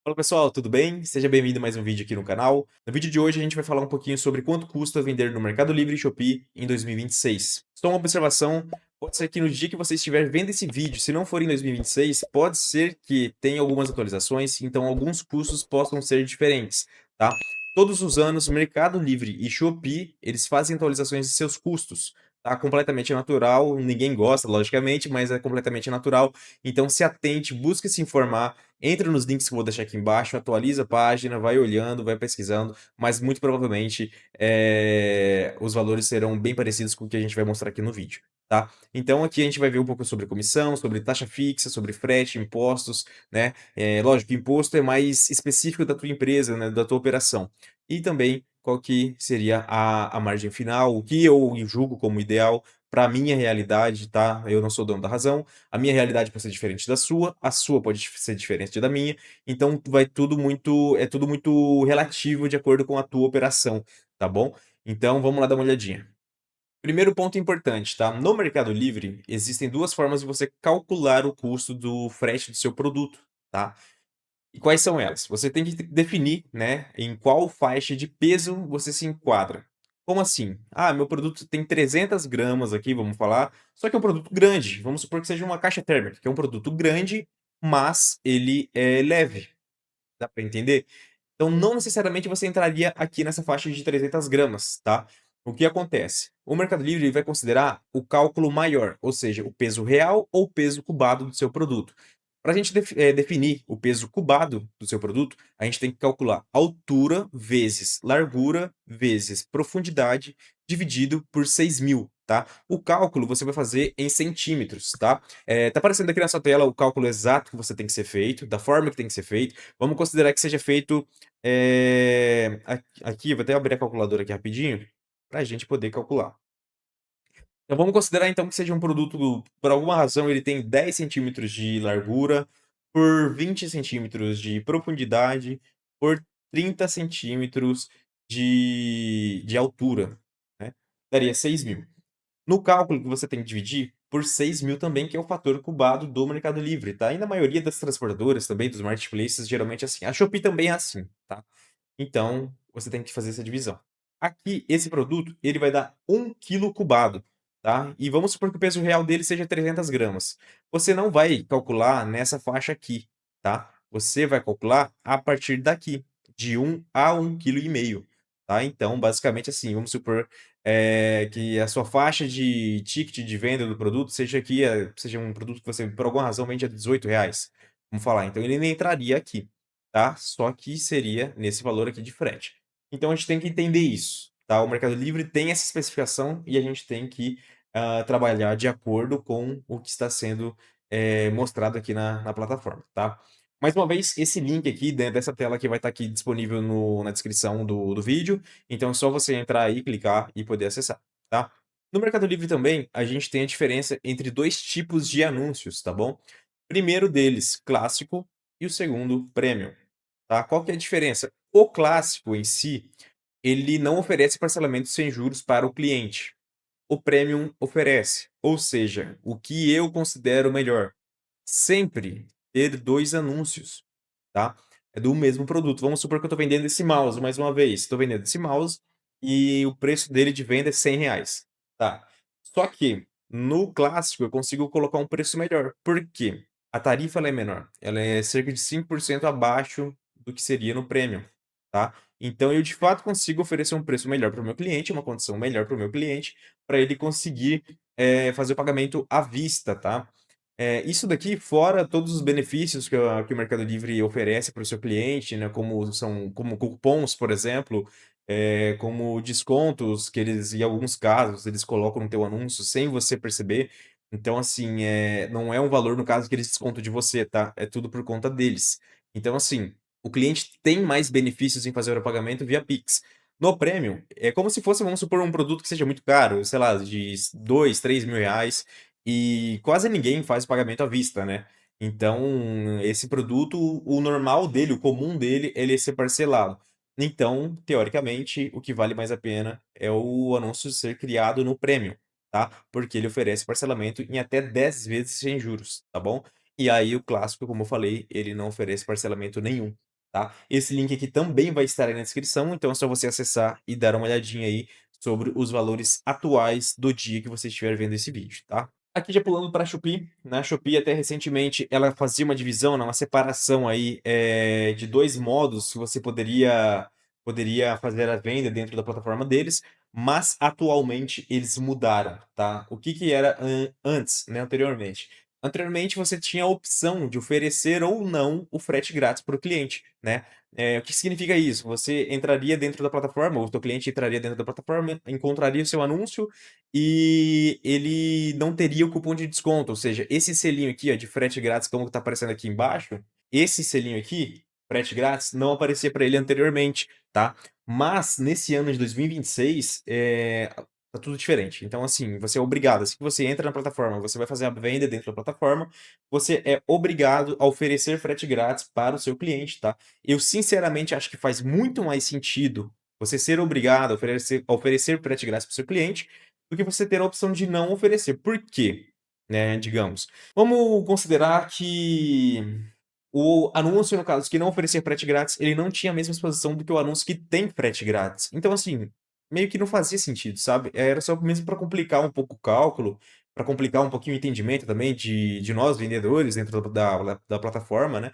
Fala pessoal, tudo bem? Seja bem-vindo a mais um vídeo aqui no canal. No vídeo de hoje a gente vai falar um pouquinho sobre quanto custa vender no Mercado Livre e Shopee em 2026. Só uma observação, pode ser que no dia que você estiver vendo esse vídeo, se não for em 2026, pode ser que tenha algumas atualizações, então alguns custos possam ser diferentes, tá? Todos os anos, Mercado Livre e Shopee, eles fazem atualizações de seus custos, tá? Completamente natural, ninguém gosta, logicamente, mas é completamente natural. Então se atente, busque se informar. Entra nos links que eu vou deixar aqui embaixo, atualiza a página, vai olhando, vai pesquisando, mas muito provavelmente os valores serão bem parecidos com o que a gente vai mostrar aqui no vídeo, tá? Então aqui a gente vai ver um pouco sobre comissão, sobre taxa fixa, sobre frete, impostos, né? Lógico, imposto é mais específico da tua empresa, né? Da tua operação. E também qual que seria a margem final, o que eu julgo como ideal para a minha realidade, tá? Eu não sou dono da razão, a minha realidade pode ser diferente da sua, a sua pode ser diferente da minha, então vai tudo muito relativo de acordo com a tua operação, tá bom? Então vamos lá dar uma olhadinha. Primeiro ponto importante, tá? No Mercado Livre, existem duas formas de você calcular o custo do frete do seu produto, tá? E quais são elas? Você tem que definir, né, em qual faixa de peso você se enquadra. Como assim? Ah, meu produto tem 300 gramas aqui, vamos falar, só que é um produto grande. Vamos supor que seja uma caixa térmica, que é um produto grande, mas ele é leve. Dá para entender? Então, não necessariamente você entraria aqui nessa faixa de 300 gramas, tá? O que acontece? O Mercado Livre ele vai considerar o cálculo maior, ou seja, o peso real ou peso cubado do seu produto. Para a gente definir o peso cubado do seu produto, a gente tem que calcular altura vezes largura vezes profundidade dividido por 6.000, tá? O cálculo você vai fazer em centímetros, tá? Tá aparecendo aqui na sua tela o cálculo exato que você tem que ser feito, da forma que tem que ser feito. Vamos considerar que seja feito aqui, vou até abrir a calculadora aqui rapidinho, para a gente poder calcular. Então vamos considerar então que seja um produto, por alguma razão ele tem 10 centímetros de largura, por 20 centímetros de profundidade, por 30 centímetros de altura, né? Daria 6.000. No cálculo que você tem que dividir por 6.000 também, que é o fator cubado do Mercado Livre, tá? E na maioria das transportadoras também, dos marketplaces, geralmente é assim. A Shopee também é assim, tá? Então, você tem que fazer essa divisão. Aqui, esse produto, ele vai dar 1 quilo cubado, tá? E vamos supor que o peso real dele seja 300 gramas. Você não vai calcular nessa faixa aqui, tá? Você vai calcular a partir daqui, de 1 a 1,5 kg, tá? Então, basicamente assim, vamos supor que a sua faixa de ticket de venda do produto seja aqui, seja um produto que você, por alguma razão, vende a R$ 18. Vamos falar, então ele nem entraria aqui, tá? Só que seria nesse valor aqui de frete. Então a gente tem que entender isso, tá? O Mercado Livre tem essa especificação e a gente tem que trabalhar de acordo com o que está sendo mostrado aqui na plataforma, tá? Mais uma vez, esse link aqui, dentro dessa tela que vai estar aqui disponível na descrição do vídeo, então é só você entrar aí, clicar e poder acessar, tá? No Mercado Livre também, a gente tem a diferença entre dois tipos de anúncios, tá bom? Primeiro deles, clássico, e o segundo, premium. Tá? Qual que é a diferença? O clássico em si, ele não oferece parcelamento sem juros para o cliente. O premium oferece. Ou seja, o que eu considero melhor? Sempre ter dois anúncios, tá? É do mesmo produto. Vamos supor que eu estou vendendo esse mouse mais uma vez. Estou vendendo esse mouse e o preço dele de venda é R$ 100. Tá. Só que no clássico eu consigo colocar um preço melhor. Por quê? A tarifa ela é menor. Ela é cerca de 5% abaixo do que seria no premium, tá? Então eu de fato consigo oferecer um preço melhor para o meu cliente, uma condição melhor para o meu cliente, para ele conseguir fazer o pagamento à vista, tá? Isso daqui, fora todos os benefícios que o Mercado Livre oferece para o seu cliente, né, como cupons, por exemplo, como descontos que eles, em alguns casos, eles colocam no teu anúncio sem você perceber. Então, assim, não é um valor, no caso, que eles descontam de você, tá? É tudo por conta deles. Então, assim, o cliente tem mais benefícios em fazer o pagamento via Pix. No Premium, é como se fosse, vamos supor, um produto que seja muito caro, sei lá, de 2, 3 mil reais, e quase ninguém faz pagamento à vista, né? Então, esse produto, o normal dele, o comum dele, ele é ser parcelado. Então, teoricamente, o que vale mais a pena é o anúncio ser criado no Premium, tá? Porque ele oferece parcelamento em até 10 vezes sem juros, tá bom? E aí o clássico, como eu falei, ele não oferece parcelamento nenhum. tá? Esse link aqui também vai estar aí na descrição, então é só você acessar e dar uma olhadinha aí sobre os valores atuais do dia que você estiver vendo esse vídeo, tá? Aqui já pulando para a Shopee, né? A Shopee até recentemente ela fazia uma divisão, né, uma separação aí de dois modos que você poderia fazer a venda dentro da plataforma deles, mas atualmente eles mudaram, tá? O que que era antes, né, anteriormente? Anteriormente você tinha a opção de oferecer ou não o frete grátis para o cliente, né? O que significa isso? Você entraria dentro da plataforma, ou o teu cliente entraria dentro da plataforma, encontraria o seu anúncio e ele não teria o cupom de desconto, ou seja, esse selinho aqui, ó, de frete grátis, como está aparecendo aqui embaixo, esse selinho aqui, frete grátis, não aparecia para ele anteriormente, tá? Mas nesse ano de 2026, tá tudo diferente. Então, assim, você é obrigado, assim que você entra na plataforma, você vai fazer a venda dentro da plataforma, você é obrigado a oferecer frete grátis para o seu cliente, tá? Eu, sinceramente, acho que faz muito mais sentido você ser obrigado a oferecer frete grátis para o seu cliente do que você ter a opção de não oferecer. Por quê? Né, digamos. Vamos considerar que o anúncio, no caso, que não oferecia frete grátis, ele não tinha a mesma exposição do que o anúncio que tem frete grátis. Então, assim, meio que não fazia sentido, sabe? Era só mesmo para complicar um pouco o cálculo, para complicar um pouquinho o entendimento também de nós, vendedores, dentro da plataforma, né?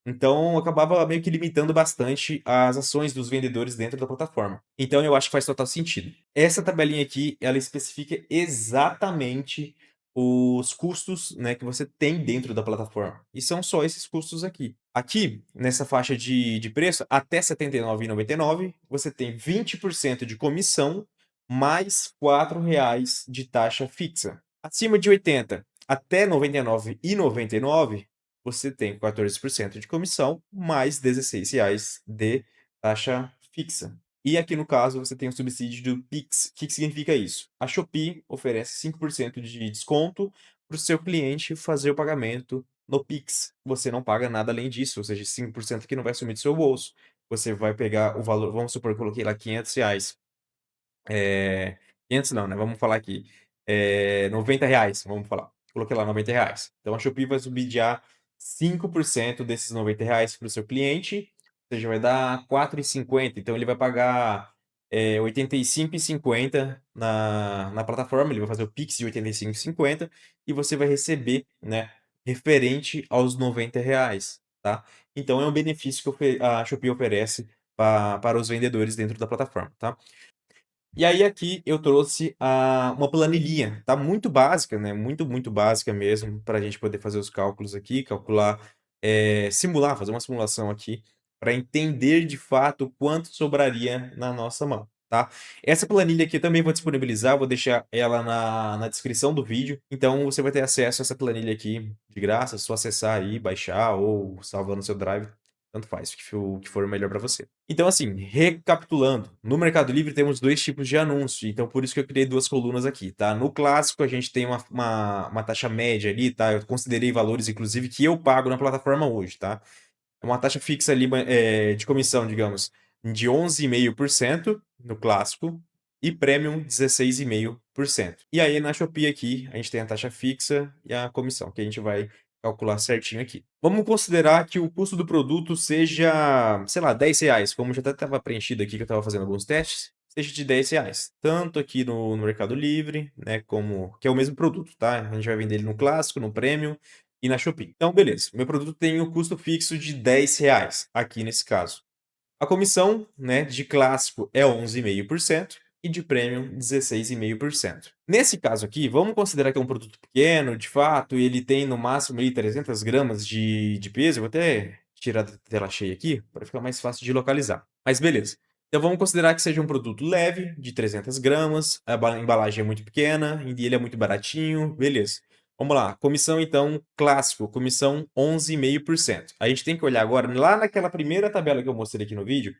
Então, acabava meio que limitando bastante as ações dos vendedores dentro da plataforma. Então, eu acho que faz total sentido. Essa tabelinha aqui, ela especifica exatamente os custos, né, que você tem dentro da plataforma. E são só esses custos aqui. Aqui, nessa faixa de preço, até R$ 79,99, você tem 20% de comissão mais R$ 4,00 de taxa fixa. Acima de 80 até R$ 99,99, você tem 14% de comissão mais R$ 16,00 de taxa fixa. E aqui no caso você tem o subsídio do Pix. O que que significa isso? A Shopee oferece 5% de desconto para o seu cliente fazer o pagamento no Pix. Você não paga nada além disso, ou seja, 5% que não vai sumir do seu bolso. Você vai pegar o valor, vamos supor que eu coloquei lá R$ 500. 500 não, né? Vamos falar aqui. R$ 90, vamos falar. Coloquei lá R$ 90. Então a Shopee vai subsidiar 5% desses R$ 90 para o seu cliente, ou seja, vai dar R$ 4,50. Então ele vai pagar R$ 85,50 na plataforma, ele vai fazer o Pix de R$ 85,50 e você vai receber, né, referente aos R$ 90, tá? Então é um benefício que a Shopee oferece para os vendedores dentro da plataforma, tá? E aí aqui eu trouxe uma planilhinha, tá? Muito básica, né? Muito básica mesmo, para a gente poder fazer os cálculos aqui, calcular, simular, fazer uma simulação aqui, para entender de fato quanto sobraria na nossa mão, tá? Essa planilha aqui eu também vou disponibilizar, vou deixar ela na descrição do vídeo, então você vai ter acesso a essa planilha aqui de graça, é só acessar aí, baixar ou salvar no seu Drive, tanto faz, o que for melhor para você. Então, assim, recapitulando, no Mercado Livre temos dois tipos de anúncio, então por isso que eu criei duas colunas aqui, tá? No clássico, a gente tem uma taxa média ali, tá? Eu considerei valores, inclusive, que eu pago na plataforma hoje, tá? É uma taxa fixa ali de comissão, digamos, de 11,5% no clássico e Premium 16,5%. E aí na Shopee aqui, a gente tem a taxa fixa e a comissão, que a gente vai calcular certinho aqui. Vamos considerar que o custo do produto seja, sei lá, R$ 10, como já até estava preenchido aqui que eu estava fazendo alguns testes, seja de R$ 10, tanto aqui no Mercado Livre, né, como que é o mesmo produto, tá? A gente vai vender ele no clássico, no Premium e na Shopee. Então, beleza. Meu produto tem o custo fixo de R$ 10, aqui nesse caso. A comissão, né, de clássico é 11,5% e de premium 16,5%. Nesse caso aqui, vamos considerar que é um produto pequeno, de fato, e ele tem no máximo aí 300 gramas de peso. Eu vou até tirar da tela cheia aqui para ficar mais fácil de localizar. Mas beleza. Então vamos considerar que seja um produto leve, de 300 gramas, a embalagem é muito pequena e ele é muito baratinho, beleza. Vamos lá, comissão então, clássico, comissão 11,5%. A gente tem que olhar agora, lá naquela primeira tabela que eu mostrei aqui no vídeo,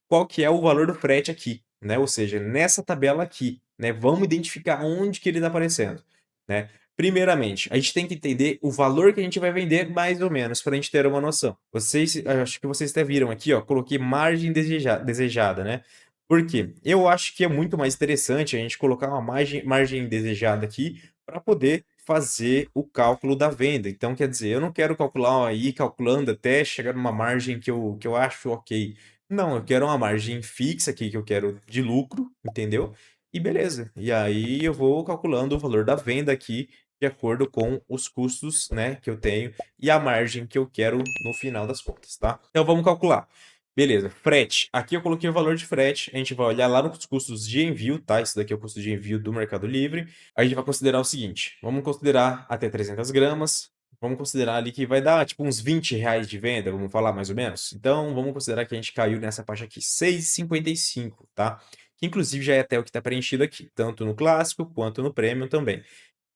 qual que é o valor do frete aqui, né? Ou seja, nessa tabela aqui, né? Vamos identificar onde que ele está aparecendo, né? Primeiramente, a gente tem que entender o valor que a gente vai vender mais ou menos, para a gente ter uma noção. Acho que vocês até viram aqui, ó, coloquei margem desejada, né? Por quê? Eu acho que é muito mais interessante a gente colocar uma margem desejada aqui para poder fazer o cálculo da venda. Então, quer dizer, eu não quero calcular, ir calculando até chegar numa margem que eu acho ok. Não, eu quero uma margem fixa aqui que eu quero de lucro, entendeu? E beleza. E aí eu vou calculando o valor da venda aqui de acordo com os custos, né, que eu tenho e a margem que eu quero no final das contas, tá? Então vamos calcular. Beleza, frete. Aqui eu coloquei o valor de frete. A gente vai olhar lá nos custos de envio, tá? Isso daqui é o custo de envio do Mercado Livre. A gente vai considerar o seguinte: vamos considerar até 300 gramas. Vamos considerar ali que vai dar tipo uns R$ 20 de venda, vamos falar mais ou menos. Então vamos considerar que a gente caiu nessa faixa aqui, 6,55, tá? Que inclusive já é até o que está preenchido aqui, tanto no clássico quanto no premium também.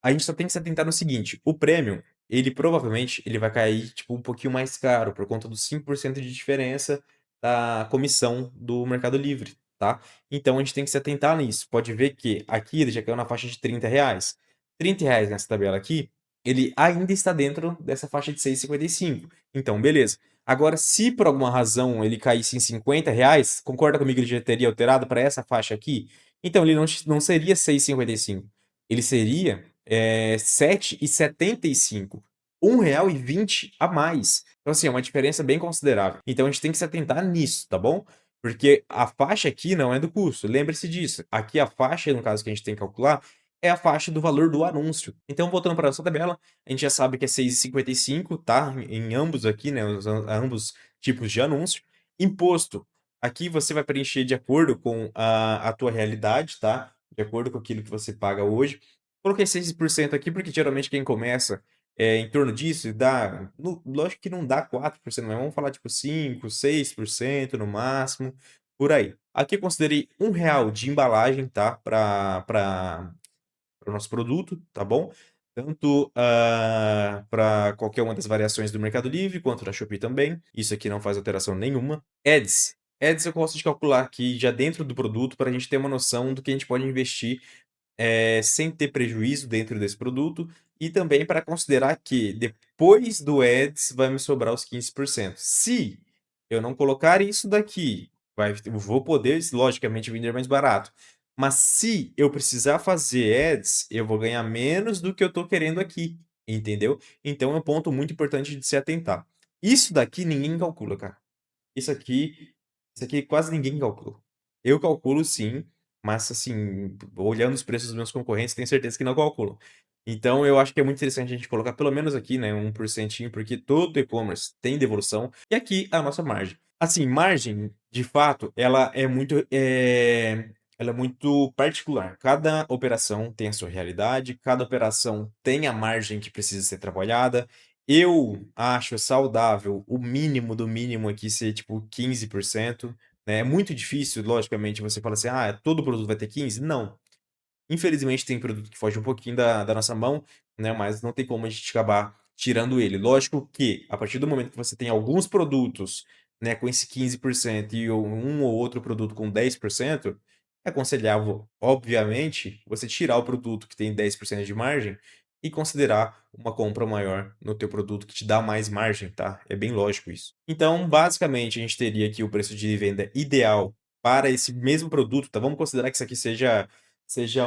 A gente só tem que se atentar no seguinte, o Premium, ele provavelmente ele vai cair tipo um pouquinho mais caro por conta dos 5% de diferença da comissão do Mercado Livre, tá? Então a gente tem que se atentar nisso. Pode ver que aqui ele já caiu na faixa de R$ 30. R$ 30 nessa tabela aqui, ele ainda está dentro dessa faixa de 6,55. Então, beleza. Agora, se por alguma razão ele caísse em R$ 50, concorda comigo que ele já teria alterado para essa faixa aqui? Então ele não seria 6,55. Ele seria 7,75. R$ 1,20 a mais. Então, assim, é uma diferença bem considerável. Então, a gente tem que se atentar nisso, tá bom? Porque a faixa aqui não é do custo. Lembre-se disso. Aqui a faixa, no caso que a gente tem que calcular, é a faixa do valor do anúncio. Então, voltando para a nossa tabela, a gente já sabe que é 6,55, tá? Em ambos aqui, né? Ambos tipos de anúncio. Imposto. Aqui você vai preencher de acordo com a tua realidade, tá? De acordo com aquilo que você paga hoje. Coloquei 6% aqui porque geralmente quem começa em torno disso dá. Lógico que não dá 4%, mas vamos falar tipo 5, 6% no máximo, por aí. Aqui eu considerei R$ 1 de embalagem, tá? Para o nosso produto, tá bom? Tanto para qualquer uma das variações do Mercado Livre, quanto da Shopee também. Isso aqui não faz alteração nenhuma. Ads. Ads eu gosto de calcular aqui já dentro do produto para a gente ter uma noção do que a gente pode investir sem ter prejuízo dentro desse produto e também para considerar que depois do ads vai me sobrar os 15%. Se eu não colocar isso daqui, eu vou poder, logicamente, vender mais barato. Mas se eu precisar fazer ads, eu vou ganhar menos do que eu estou querendo aqui, entendeu? Então é um ponto muito importante de se atentar. Isso daqui ninguém calcula, cara. Isso aqui quase ninguém calcula. Eu calculo sim, mas assim, olhando os preços dos meus concorrentes, tenho certeza que não calculam. Então eu acho que é muito interessante a gente colocar pelo menos aqui, né, 1%, porque todo e-commerce tem devolução. E aqui a nossa margem. Assim, margem, de fato, ela é muito particular. Cada operação tem a sua realidade, cada operação tem a margem que precisa ser trabalhada. Eu acho saudável o mínimo do mínimo aqui ser tipo 15%, né? É muito difícil, logicamente, você fala assim: "Ah, todo produto vai ter 15". Não. Infelizmente tem produto que foge um pouquinho da nossa mão, né, mas não tem como a gente acabar tirando ele. Lógico que, a partir do momento que você tem alguns produtos, né, com esse 15% e um ou outro produto com 10%, é aconselhável, obviamente, você tirar o produto que tem 10% de margem e considerar uma compra maior no teu produto que te dá mais margem, tá? É bem lógico isso. Então, basicamente, a gente teria aqui o preço de venda ideal para esse mesmo produto, tá? Vamos considerar que isso aqui seja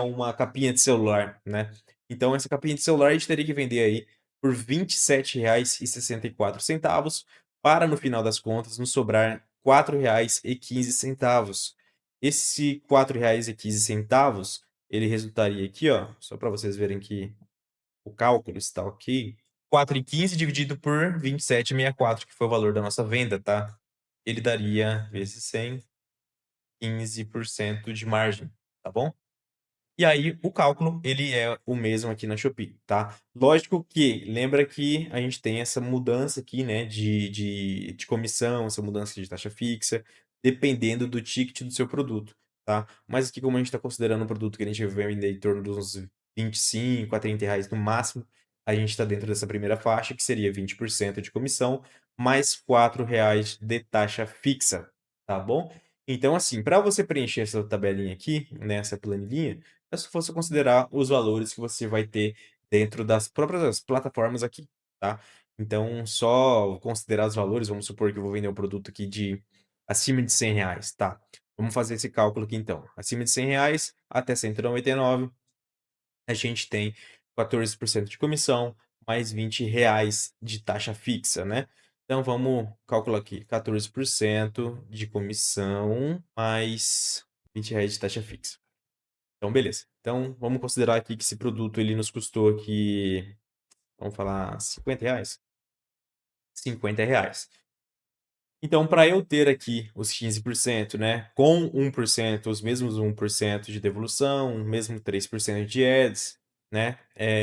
uma capinha de celular, né? Então, essa capinha de celular a gente teria que vender aí por R$ 27,64, para no final das contas nos sobrar R$ 4,15. Esse R$ 4,15, ele resultaria aqui, ó, só para vocês verem que o cálculo está ok. 4,15 dividido por 27,64, que foi o valor da nossa venda, tá? Ele daria vezes 100, 15% de margem, tá bom? E aí, o cálculo, ele é o mesmo aqui na Shopee, tá? Lógico que, lembra que a gente tem essa mudança aqui, né, de comissão, essa mudança de taxa fixa, dependendo do ticket do seu produto, tá? Mas aqui, como a gente está considerando um produto que a gente vai vender em torno dos uns 25 a R$ 30 no máximo, a gente está dentro dessa primeira faixa, que seria 20% de comissão, mais R$ 4 de taxa fixa, tá bom? Então, assim, para você preencher essa tabelinha aqui, nessa planilhinha, é se fosse considerar os valores que você vai ter dentro das próprias plataformas aqui, tá? Então, só considerar os valores, vamos supor que eu vou vender um produto aqui de acima de R$ 100, tá? Vamos fazer esse cálculo aqui então. Acima de R$ 100 até 199, a gente tem 14% de comissão, mais R$ 20 de taxa fixa, né? Então vamos calcular aqui, 14% de comissão mais R$ 20 de taxa fixa. Então, beleza. Então, vamos considerar aqui que esse produto ele nos custou aqui, vamos falar, R$ 50? R$ 50. Então, para eu ter aqui os 15%, né, com 1%, os mesmos 1% de devolução, mesmo 3% de ads, né,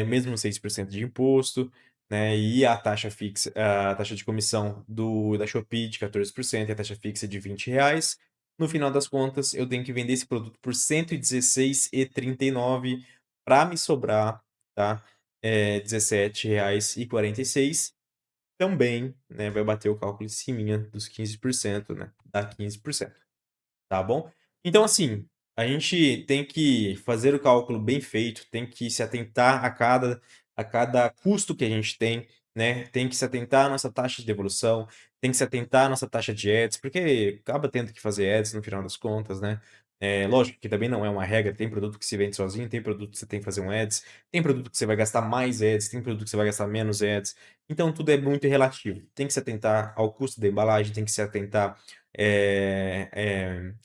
mesmo 6% de imposto, né, e a taxa fixa, a taxa de comissão da Shopee de 14% e a taxa fixa de R$ 20, no final das contas, eu tenho que vender esse produto por R$ 116,39 para me sobrar, tá, R$ 17,46 também, né, vai bater o cálculo em ciminha dos 15%, né, dá 15%, tá bom? Então, assim, a gente tem que fazer o cálculo bem feito, tem que se atentar a cada custo que a gente tem, né, tem que se atentar à nossa taxa de devolução, tem que se atentar à nossa taxa de ads, porque acaba tendo que fazer ads no final das contas, né? Lógico que também não é uma regra, tem produto que se vende sozinho, tem produto que você tem que fazer um ads, tem produto que você vai gastar mais ads, tem produto que você vai gastar menos ads, então tudo é muito relativo. Tem que se atentar ao custo da embalagem, tem que se atentar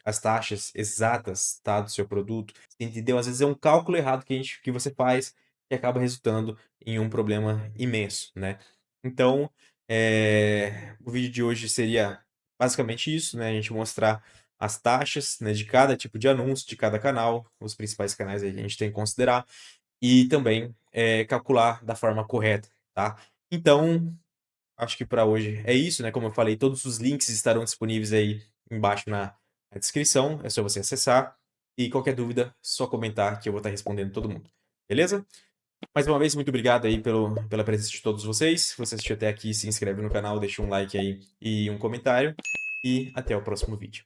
as taxas exatas, tá, do seu produto, entendeu? Às vezes é um cálculo errado que você faz que acaba resultando em um problema imenso, né? Então, o vídeo de hoje seria basicamente isso, né? A gente mostrar as taxas, né, de cada tipo de anúncio, de cada canal, os principais canais aí que a gente tem que considerar, e também calcular da forma correta, tá? Então, acho que para hoje é isso, né? Como eu falei, todos os links estarão disponíveis aí embaixo na descrição, é só você acessar. E qualquer dúvida, só comentar que eu vou estar respondendo todo mundo. Beleza? Mais uma vez, muito obrigado aí pela presença de todos vocês. Se você assistiu até aqui, se inscreve no canal, deixa um like aí e um comentário. E até o próximo vídeo.